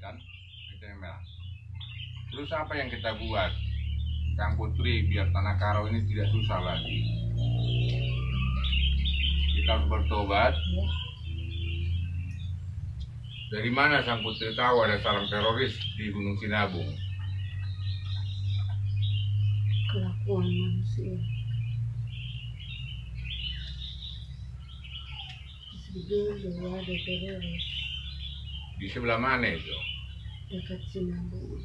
kan, itu yang merah. Terus apa yang kita buat, Kang Putri, biar Tanah Karo ini tidak susah lagi? Kita harus bertobat. Dari mana Sang Putri tahu ada sarang teroris di Gunung Sinabung? Kelakuan manusia. Dulu ada teroris. Di sebelah mana itu? Dekat Sinabung.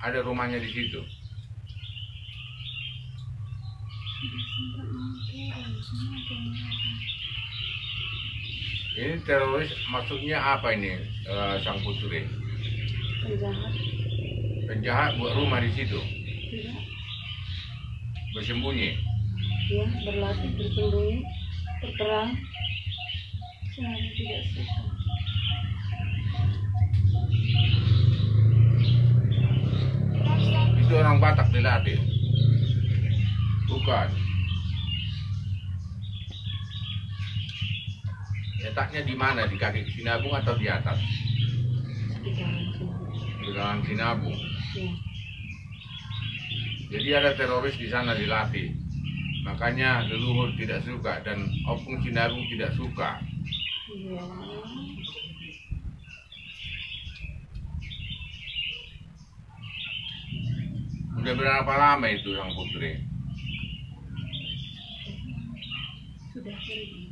Ada rumahnya di situ? Ini teroris maksudnya apa ini, Sang Putri? Penjahat. Penjahat buat rumah di situ? Tidak. Bersembunyi? Ya, berlatih, bersembunyi, berperang. Saya tidak suka. Itu orang Batak dilatih? Bukan. Letaknya di mana? Di kaki Sinabung atau di atas? Di dalam Sinabung. Di dalam Sinabung. Ya. Jadi ada teroris di sana dilatih. Makanya leluhur tidak suka dan Opung Sinabung tidak suka. Iya. Udah berapa lama itu Sang Putri? Sudah pergi.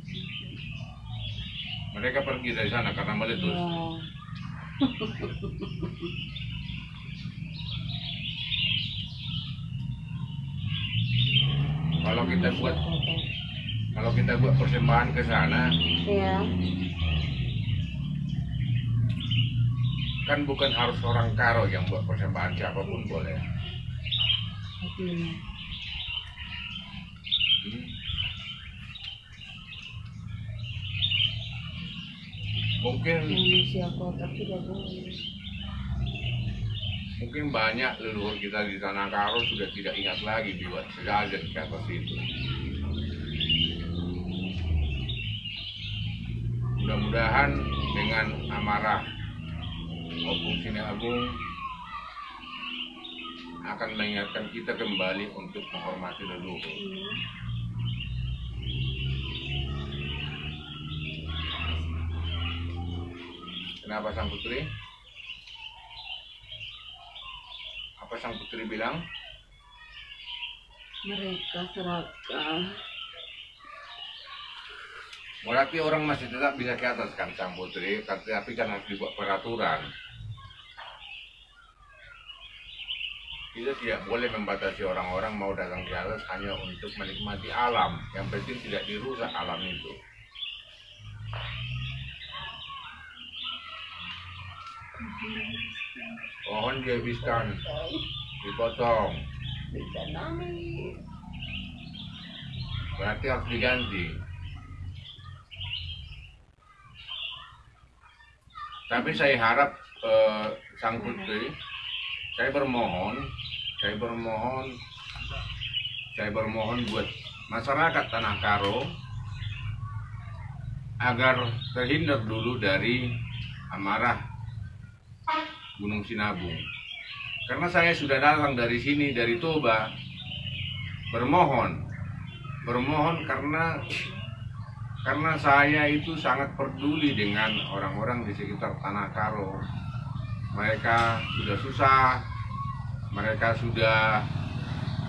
Mereka pergi dari sana karena meletus. Ya. Kalau kita buat persembahan ke sana, Ya. kan bukan harus orang Karo yang buat persembahan, siapapun boleh. Hatinya. Mungkin Manusia kotor tidak boleh. Mungkin banyak leluhur kita di Tanah Karo sudah tidak ingat lagi buat sejajan ke atas itu. Mudah-mudahan dengan amarah Opung Sinabung akan mengingatkan kita kembali untuk menghormati leluhur. Kenapa Sang Putri? Apa Sang Putri bilang? Mereka serakah. Berarti orang masih tetap bisa ke atas kan Sang Putri, tapi kan harus dibuat peraturan. Kita tidak boleh membatasi orang-orang mau datang ke atas hanya untuk menikmati alam. Yang penting tidak dirusak alam itu. Pohon dihabiskan, dipotong, Ditanami. berarti harus diganti. Tapi saya harap Sang Putri, saya bermohon buat masyarakat Tanah Karo agar terhindar dulu dari amarah Gunung Sinabung. Karena saya sudah datang dari sini, dari Toba, bermohon karena saya itu sangat peduli dengan orang-orang di sekitar Tanah Karo. Mereka sudah susah, mereka sudah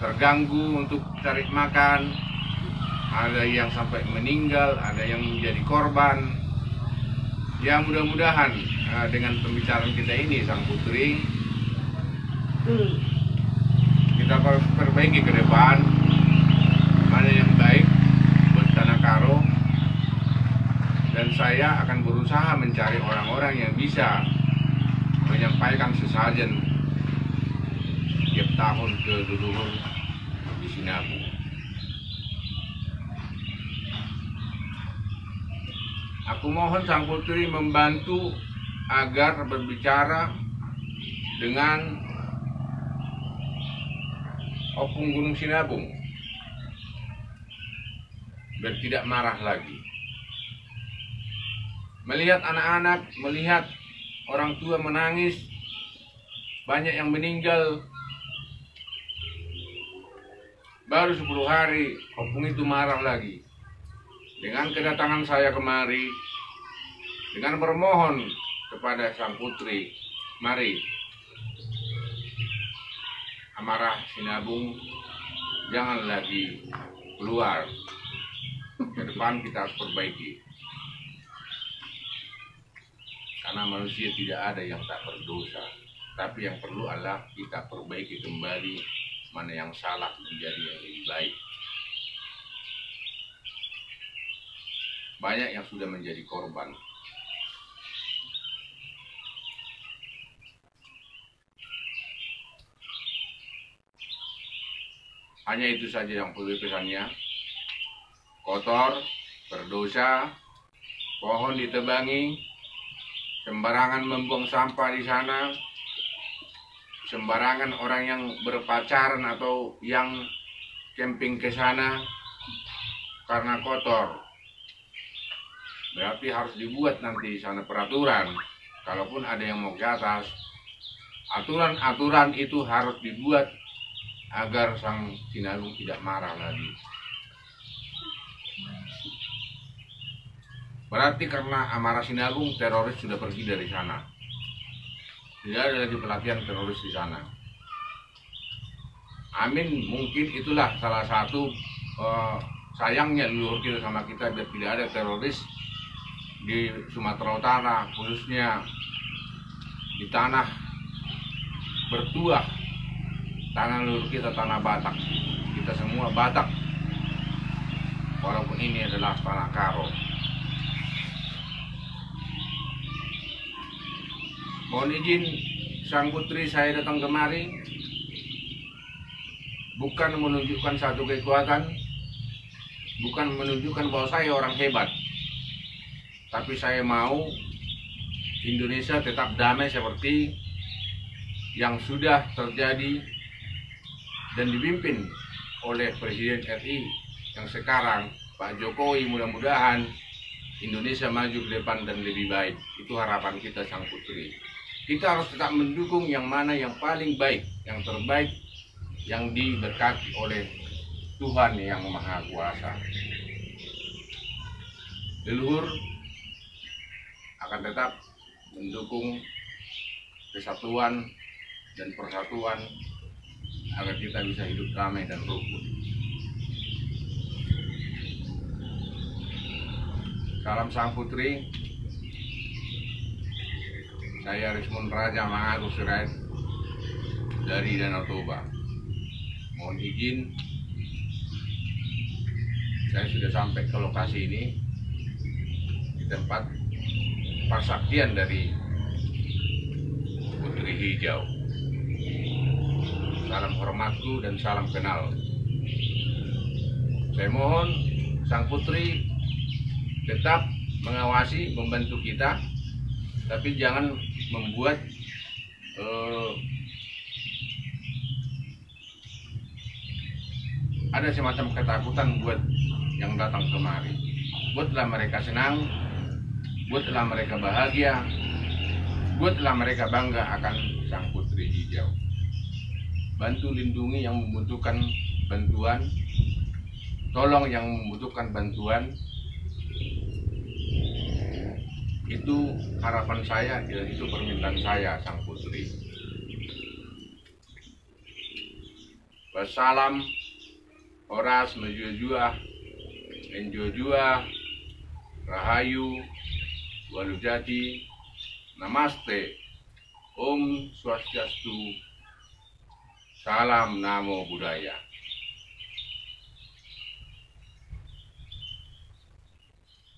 terganggu untuk cari makan, ada yang sampai meninggal, ada yang menjadi korban. Ya mudah-mudahan dengan pembicaraan kita ini Sang Putri, kita perbaiki ke depan mana yang baik buat Tanah Karo, dan saya akan berusaha mencari orang-orang yang bisa menyampaikan sesajen tiap tahun ke leluhur di Sinabung. Aku mohon Sang Putri membantu agar berbicara dengan Opung Gunung Sinabung biar tidak marah lagi. Melihat anak-anak, melihat orang tua menangis, banyak yang meninggal. Baru 10 hari, opung itu marah lagi. Dengan kedatangan saya kemari, dengan bermohon kepada sang putri, mari amarah sinabung jangan lagi keluar. Ke depan kita harus perbaiki. Karena manusia tidak ada yang tak berdosa. Tapi yang perlu adalah kita perbaiki kembali mana yang salah menjadi yang lebih baik. Banyak yang sudah menjadi korban. Hanya itu saja yang perlu pesannya. Kotor, berdosa, pohon ditebangi, sembarangan membuang sampah di sana, sembarangan orang yang berpacaran atau yang camping ke sana karena kotor. Berarti harus dibuat nanti di sana peraturan. Kalaupun ada yang mau ke atas, aturan-aturan itu harus dibuat agar sang sinabung tidak marah lagi. Berarti karena amarah sinabung, teroris sudah pergi dari sana. Tidak ada lagi pelatihan teroris di sana. Amin, mungkin itulah salah satu sayangnya leluhur kita sama kita, biar tidak ada teroris di Sumatera Utara, khususnya di tanah bertuah, tanah leluhur kita, tanah Batak. Kita semua Batak, walaupun ini adalah tanah Karo. Mohon izin sang putri saya datang kemari bukan menunjukkan satu kekuatan, bukan menunjukkan bahwa saya orang hebat, tapi saya mau Indonesia tetap damai seperti yang sudah terjadi dan dipimpin oleh Presiden RI yang sekarang, Pak Jokowi. Mudah-mudahan Indonesia maju ke depan dan lebih baik. Itu harapan kita sang putri. Kita harus tetap mendukung yang mana yang paling baik, yang terbaik, yang diberkati oleh Tuhan yang Maha Kuasa. Leluhur akan tetap mendukung kesatuan dan persatuan agar kita bisa hidup damai dan rukun. Salam sang putri. Saya Rismon Raja Mangaru Sirait dari Danau Toba. Mohon izin, saya sudah sampai ke lokasi ini, di tempat persaktian dari Putri Hijau. Salam hormatku dan salam kenal. Saya mohon sang putri tetap mengawasi, membantu kita, tapi jangan membuat ada semacam ketakutan buat yang datang kemari. Buatlah mereka senang, buatlah mereka bahagia, buatlah mereka bangga akan sang Putri Hijau. Bantu lindungi yang membutuhkan bantuan, tolong yang membutuhkan bantuan. Itu harapan saya dan itu permintaan saya sang putri. Wassalam, Horas, Menjujua, Enjojua, Rahayu, Walujati, Namaste, Om Swastiastu, Salam Namo Buddhaya.